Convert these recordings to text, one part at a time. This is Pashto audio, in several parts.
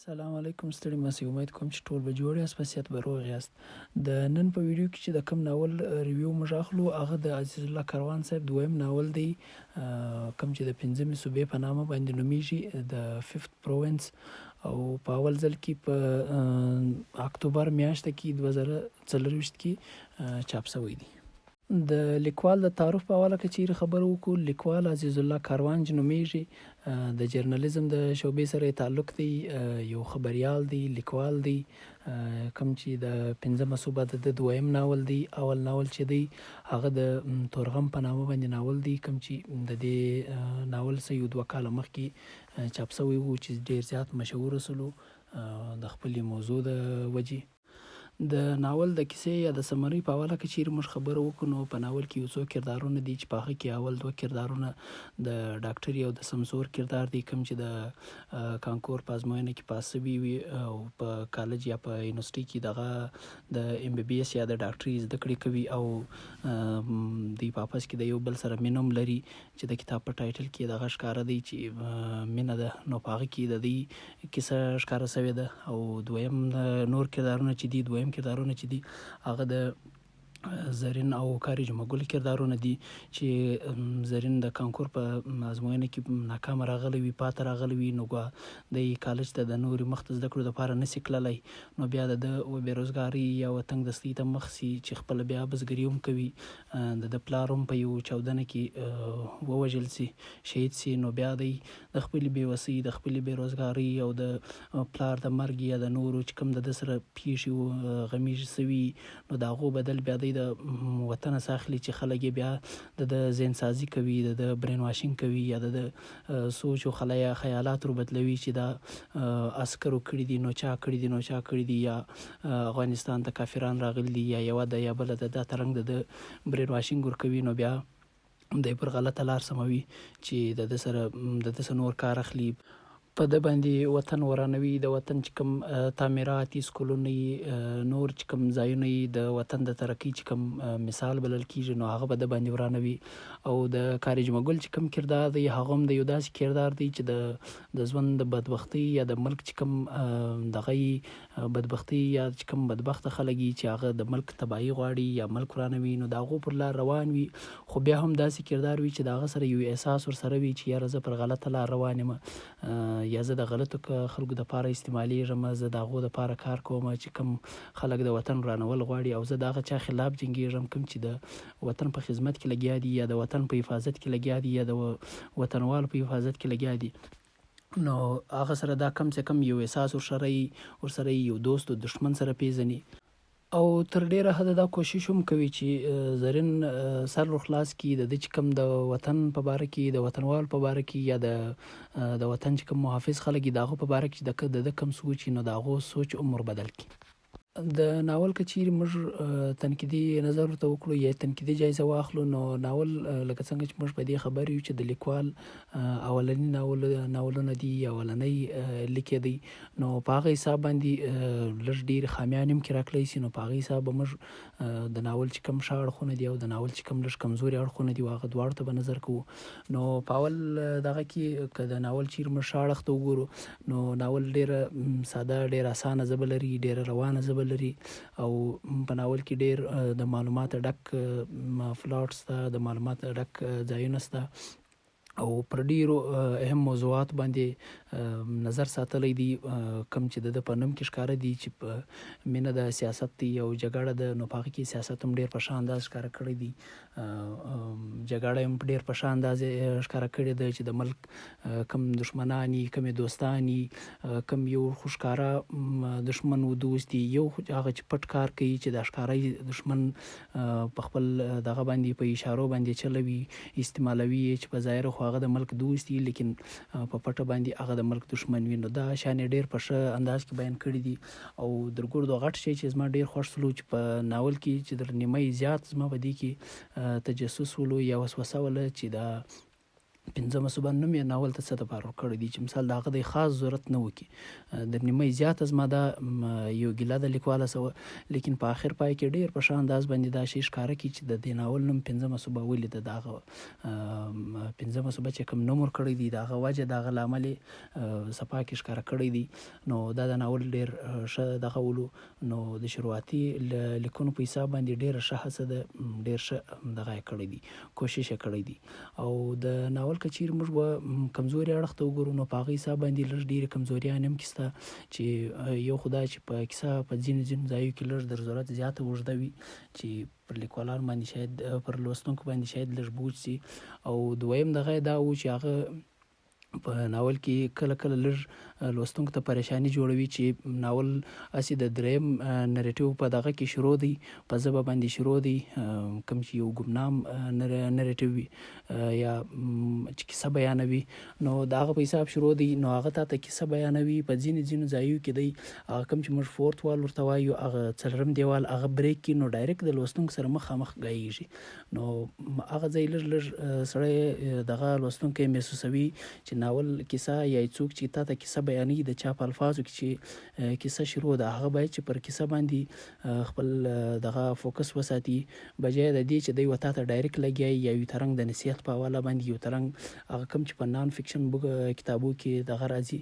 سلام علیکم، ستړي مه امید کوم چې ټول به جوړ یاست، په صحت به روغ یاست. د نن په ویډیو کې چې د کوم ناول ریویو موږ اخلو هغه د عزیز الله کاروان صاحب دویم ناول دی، کوم چې د 5مې صوبې په نامه باندې نومیږي، د 5th پروینس، او په اول ځل کې په اکتوبر میاشت کې 2024 کې چاپ شوی دی. د لیکوال د تعارف په حواله که چیرې خبره وکړو، لیکوال عزیز الله کاروان چې نومیږي، د جرنالیزم د شعبې سره تعلق دی، یو خبریال دی، لیکوال دی، کوم چې د 5مه صوبه د دویم ناول دی. اول ناول چې دی هغه د تورغم په نامه باندې ناول دی، کوم چې د دې ناول څخه یو 2 کاله مخکې چاپ شوی و چې ډیر زیات مشهور سلو د خپلې موضوع د وجې. د ناول د کیسې یا د سمري په حواله که چیرې موږ خبره وکړو، نو په ناول کې یو څو کردارونه دي چې په هغه کې اول 2 کردارونه د ډاکټري او د سمسور کردار دی، کوم چې د کانکور په ازموینه کې پاس شوي وي او په کالج یا په یونیورسټي کې دغه د MBBS یا د ډاکټري زده کړې کوي، او دی په آپس کې د یو بل سره مینه هم لري چې د کتاب په ټایټل کې دغه ښکاره دی چې مینه ده، نو په هغه کې د دې کیسه ښکاره شوې ده. او دویم نور کردارونه چې دي، هغه د زرین او کاری جمعګل کردارونه دي چې زرین د کانکور په ازموینه کې ناکام راغلی وي، پاتې راغلی وي، نو د کالج ته د نورې مخ ته زده کړو دپاره نشي تللی، نو بیا د بېروزګاري یا تنګ دستۍ ته مخ سي چې خپله بیا بزګري هم کوي، د پلار هم په یو چاودنه کې ووژل سي، شهید سي، نو بیا دی د خپلې بېوسۍ، د خپلې بېروزګاري او د پلار د مرګ یا د نورو چې کوم د سره پیښې وو غمیږي سوي، نو د هغو بدل بیا دی د وطن ساخلي چې خلک یې بیا د ذهن سازي کوي، د برین واشینګ کوي، یا د سوچ او خیالات رو بدلوي چې دا عسکرو کړي دي، نو چا کړي دي، یا افغانستان ته کافران راغلي دي، یا یوه ده یا بله ده، دا ترنګ د برین واشینګ ورکوي، نو بیا دی پر غلطه لار سموي چې د ده سره نور کار اخلي، په ده باندې وطن ورانوي، د وطن چې کوم تعمیرات، سکولونه، نور چې کوم ځایونه د وطن د ترقۍ چې کوم مثال بلل کېږي، نو هغه به ده باندې ورانوي. او د کاري جمعګل چې کوم کردار دی هغه هم د یو داسې کردار دی چې د ژوند د بدبختۍ یا د ملک چې کوم دغه بدبختۍ یا چې کوم بدبخته خلک چې هغه د ملک تباهي غواړي یا ملک ورانوي، نو د هغو پر لار روان وي، خو بیا هم داسې کردار وي چې د هغه سره یو احساس ورسره وي چې یاره زه پر غلطه لار روان یم، یا زه د غلطو خلکو دپاره استعمالیږم، زه د هغو دپاره کار کوم چې کوم خلک د وطن ورانول غواړي، او زه د هغه چا خلاف جنګیږم کوم چې د وطن په خدمت کې لګیا دي، یا د وطن په حفاظت کې لګیا دي، یا د وطنوالو په حفاظت کې لګیا دي، نو هغه سره دا کم څه کم یو احساس ورسره یو دوست او دشمن سره پیژني، او تر ډیره حده دا کوشش هم کوي چې زرین سر خلاص کړي د ده چې کوم د وطن په باره کې، د وطنوال په باره کې، یا د وطن چې کوم محافظ خلک دي د هغو په باره کې د ده کوم سوچ نو د هغو سوچ عمر بدل کړي. د ناول که چیرې موږ تنقیدي نظر ورته وکړو یا تنقیدي جایزه واخلو، نو ناول لکه څنګه چې موږ په دې خبر یو چې د لیکوال اولني ناولونه دي، اولنی لیکې دی، نو په هغه حساب باندې لږ ډېر خامیان هم کې راکړی سي، نو په هغه حساب به موږ د ناول چې کوم ښه اړخونه دي او د ناول چې کوم لږ کمزوري اړخونه دي هغه دواړو ته به نظر کوو. نو په اول دغه کې که د ناول چیرې موږ ښه اړخ ته وګورو، نو ناول ډېره ساده، ډېره اسانه ژبه لري، ډېره روانه ژبه لري، او په ناول کې ډېر د معلومات ډک پلاټ شته، د معلومات ډک ځایونه شته، او پر ډیرو اهم موضوعات باندې نظر ساتلی دی، کوم چې د په نوم کې ښکاره دي چې په مینه د سیاست دی او جګړه ده، نو په هغه کې سیاست هم ډېر په ښه انداز ښکاره کړی دی، جګړه هم ډېر په ښه انداز ښکاره کړې ده چې د ملک کوم دښمنان دي، کومې دوستان دي، کوم یو خو ښکاره دښمن و دوست دي، یو هغه چې پټ کار کوي چې د ښکاره دښمن په خپل دغه باندې په اشارو باندې چلوي، استعمالوي، چې په ظاهره خو هغه د ملک دوست دی لیکن په پټه باندې هغه د ملک دښمن وي، نو دا شان یې ډېر په ښه انداز کې بیان کړي دي. او درګردو غټ شی چې زما ډېر خوښ سلو چې په ناول کې چې در نیمه زیات زما په دې کې تجسس ولو یا وسوسه وله چې دا پنځمه صوبه نوم یې ناول ته څه دپاره ورکړی دی چې مثال د هغه د خاص ضرورت نه وکړي. د نیمۍ زیاته زما دا یو ګیله د لیکواله سوه، لیکن په آخر پای کې ډېر په ښه انداز باندې دا شی ښکاره کړي چې د دې ناول نوم پنځمه صوبه ولې د هغه پنځمه صوبه چې کوم نوم ورکړی دی د هغه وجه د هغه له امل یې صفحه کې ښکاره کړی دی. نو دا د ناول ډېر ښه دغه ولو، نو د شروعاتي لیکونو په حساب باندې ډېره ښه هڅه ده، ډېر ښه دغه یې کړی دی، کوشش یې کړی دی. او د ناول که چیرې موږ به کمزوري اړخ ته وګورو نو په هغه حساب باندې لږ ډېرې کمزوریانې هم کې شته، چې یو خو دا چې په کیسه په ځینو ځایو کې لږ د ضرورت زیاته اوږده وي چې پر لیکوالانو باندې شاید پر لوستونکو باندې شاید لږ بوج شي. او دویم دغه دا و چې هغه په ناول کې کله کله لږ لوستونکو ته پریشانی جوړوي چې ناول هسې د دریم نریټیو په دغه کې شروع دی، په ژبه باندې شروع دی، کوم چې یو ګمنام نریټیو وي یا چې کیسه بیانوي، نو د هغه په حساب شروع دی. نو هغه ته کیسه بیانوي په ځینو ځایو کې دی هغه کوم چې موږ فورت وال ورته وایو هغه څلورم دیوال هغه بریک کړي، نو ډایرکټ د لوستونکو سره مخامخ ګایږي. نو هغه ځای لږ سړی دغه لوستونکی محسوسوي چې ناول کیسه یا څوک چې تا ته کیسه بیانوي د چا په الفاظو کې چې کیسه شروع ده هغه باید چې پر کیسه باندې خپل دغه فوکس وساتي، بجای د دې چې دی ورته ته ډایرکټ لګیایي یا یو ترنګ د نصیحت په حواله باندې یو ترنګ هغه کوم چې په نان فکشن کتابو کې دغه راځي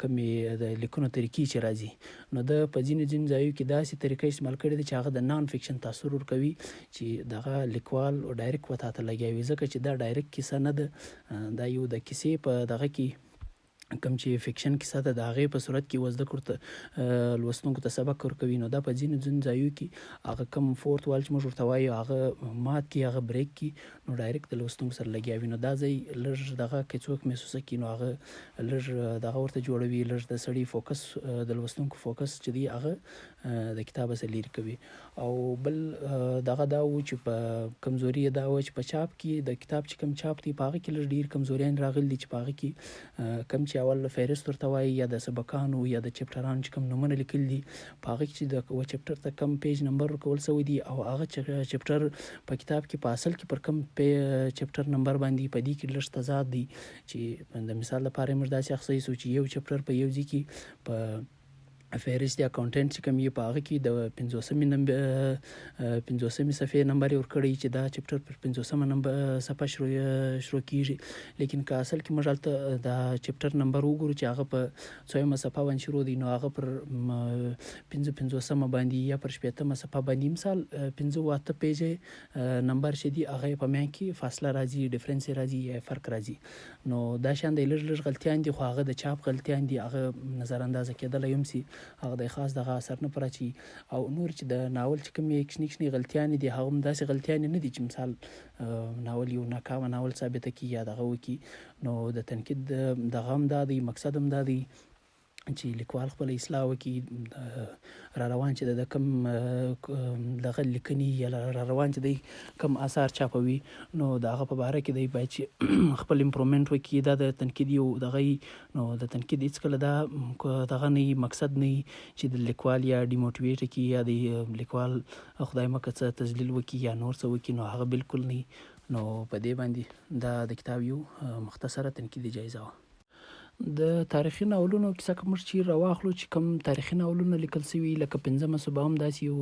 کومې د لیکونو طریقې چې راځي، نو د په ځینو ځایو کې داسې طریقه استعمال کړې ده چې هغه د نان فکشن تاثر ورکوي چې دغه لیکوال ډایرکټ ورته ته لګیاوي، ځکه چې دا ډایرکټ کیسه نه ده، دا یو د کیسې په دغه کې کوم چې فکشن کیسه ده د هغې په صورت کې وزده کړو لوستونکو ته سبق ورکوي. نو دا په ځینو ځایو کې هغه کوم فورت وال چې موږ ورته وایو هغه مات کړي، هغه بریک کړي، نو ډایرکټ د لوستونکو سره لګیاوي. نو دا ځای لږ دغه که څوک محسوسه کړي نو هغه لږ دغه ورته جوړوي، لږ د سړي فوکس د لوستونکو فوکس چې دی هغه د کتاب څخه لرې کوي. او بل دغه دا و چې په کمزوري دا و چې په چاپ کې د کتاب چې کوم چاپ دی په هغه کې لږ ډېر کمزوریان راغلي دي چې په هغه کې کوم چې اول فهرست ورته وایي یا د سبقانو یا د چپټرانو چې کوم نومونه لیکل دي په هغه کې چې د چپټر ته کم پیج نمبر ورکول شوی دی او هغه چپټر په کتاب کې په اصل کې پر کم چپټر نمبر باندې په دې کې لږ تضاد دی، چې د مثال لپاره موږ داسې اخیستی سو چې یو چپټر په یو ځای کې په فهرست یا کانټینټ چې کوم یې په هغه کې د 50مې صفحې نمبر یې ورکړی چې دا چپټر پر 50مه نمبر صفحه شروع کیږي، لیکن که اصل کې موږ هلته دا چپټر نمبر وګورو چې هغه په 4مه صفحه باندې شروع دی، نو هغه پر 50مه باندې یا پر 60مه صفحه باندې مثال 58 پیجه نمبر چې دی هغه په میان کې فاصله راځي، ډیفرنس راځي یا فرق راځي. نو دا شان د لږ غلطیان دي، خو هغه د چاپ غلطیان دي، هغه نظر اندازه کېدلی هم سي، هغه د خاص دغه اثر نه پراچي. او نور چې د ناول چې کومې کښنې غلطیانې دي هغه هم داسې غلطیانې نه دي چې مثال ناول یو ناکامه ناول ثابته کړي یا دغه وکړي. نو د تنقید دغه هم دا دی، مقصد هم دا دی چې لیکوال خپل اصلاح وکړي، را روان چې د کوم دغه لیکنې یا را روان چې دی کوم آثار چاپوي نو د هغه په باره کې دی باید چې خپل امپرومنټ وکړي. دا د تنقید یو دغه نو د تنقید هېڅکله دا دغه نه مقصد نه چې د لیکوال یا ډیموټیویټ کړي یا د لیکوال خدای مکه څه تذلیل وکړي یا نور څه وکړي، نو هغه بالکل نه. نو په دې باندې دا د کتاب یو مختصره تنقیدي جایزه وه. د تاریخي ناولونو کیسه که موږ چیرې راواخلو چې کوم تاریخي ناولونه لیکل شوي لکه 5مه صوبه هم داسې یو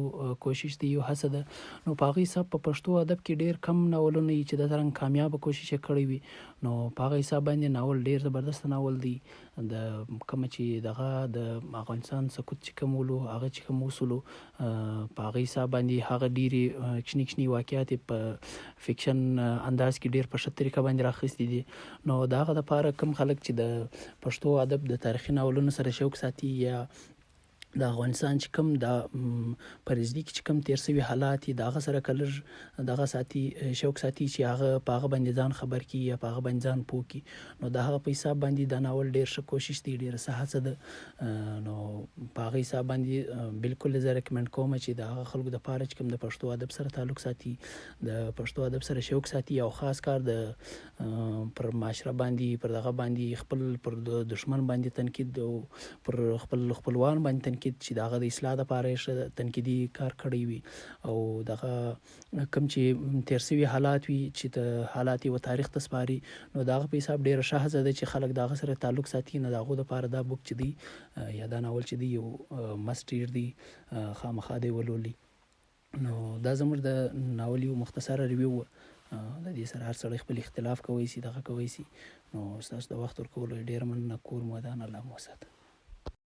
کوشش دی، یو هڅه ده، نو په هغه حساب په پښتو ادب کې ډېر کم ناولونه وي چې د څرنګه کامیابه کوشش یې کړی وي. نو په هغه حساب باندې ناول ډېر زبردست ناول دی. د کومه چې دغه د افغانستان سقوط چې کوم ولو هغه چې کوم وصولو په هغه حساب باندې هغه ډېرې کښنې واقعات په فکشن انداز کې ډېر په ښه طریقه باندې راخیستي دي. نو د هغه دپاره کوم خلک چې د پښتو ادب د تاریخي ناولونو سره شوق ساتي یا د افغانستان چې کوم د پرزدي کې چې کوم تیر شوي حالات د هغه سره کلر دغه ساتي شوق ساتي چې هغه په هغه باندې ځان خبر کړي یا په هغه باندې ځان پوه کړي، نو د هغه په حساب باندې د ناول ډېر ښه کوشش دی، ډېره ښه هڅه ده. نو په هغه حساب باندې بالکل زه ریکمنډ کوم چې د هغه خلکو دپاره چې کوم د پښتو ادب سره تعلق ساتي، د پښتو ادب سره شوق ساتي او خاص کار د پر معاشره باندې پر دغه باندې خپل پر دشمن باندې تنقید او پر خپل خپلوان باندې تنقید چې د هغه د اصلاح دپاره یې ښه تنقیدي کار کړی وي او دغه کوم چې تیر شوي حالات وي چې د حالات یو تاریخ ته سپاري نو د هغه په حساب ډېره ښه هڅه ده چې خلک د هغه سره تعلق ساتي. نو د هغو دپاره دا بوک چې دی یا دا ناول چې دی یو مست ریډ دی، خامخا دی ولولي. نو دا زموږ د ناول یو مختصره ریویو وه. د دې سره هر سړی خپل اختلاف کوی سي، دغه کوی سي. نو ستاسو د وخت ورکولو ډېره مننه. کور مو ودان، الله مو وساته.